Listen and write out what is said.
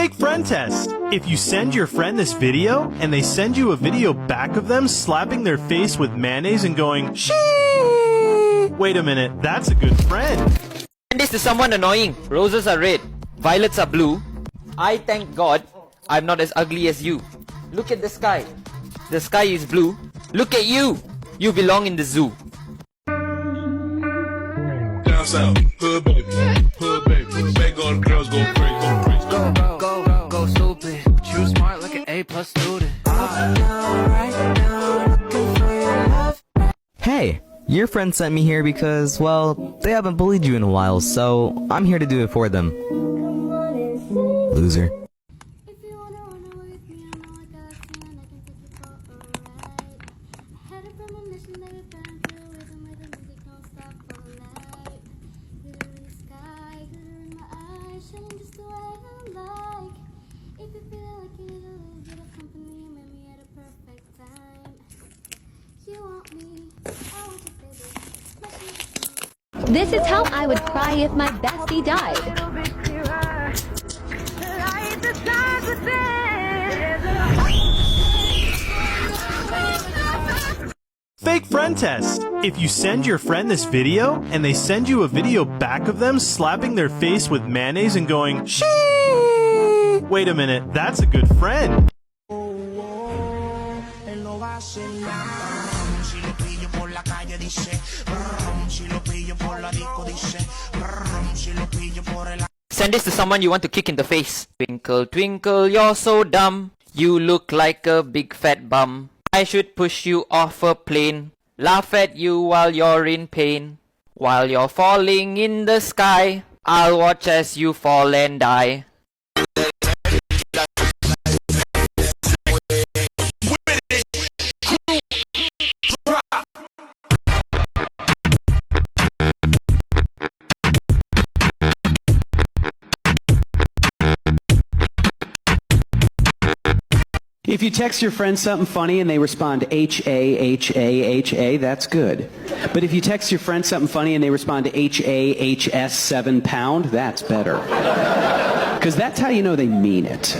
Fake friend test. If you send your friend this video, and they send you a video back of them slapping their face with mayonnaise and going, "Shee!" Wait a minute, that's a good friend. Send this to someone annoying. Roses are red, violets are blue. I thank God I'm not as ugly as you. Look at the sky. The sky is blue. Look at you. You belong in the zoo. Down south, hood baby, make all the girls go crazy, Go stupid. You smart like an A+ student. Hey, your friend sent me here because, well, they haven't bullied you in a while, so I'm here to do it for them. Loser. This is how I would cry if my bestie died. Fake friend test. If you send your friend this video, and they send you a video back of them slapping their face with mayonnaise and going, "Shee!" Wait a minute, that's a good friend. Send this to someone you want to kick in the face. Twinkle, twinkle, you're so dumb. You look like a big fat bum. I should push you off a plane. Laugh at you while you're in pain. While you're falling in the sky, I'll watch as you fall and die. If you text your friend something funny and they respond H-A-H-A-H-A, that's good. But if you text your friend something funny and they respond H-A-H-S 7 pound, that's better. Because that's how you know they mean it.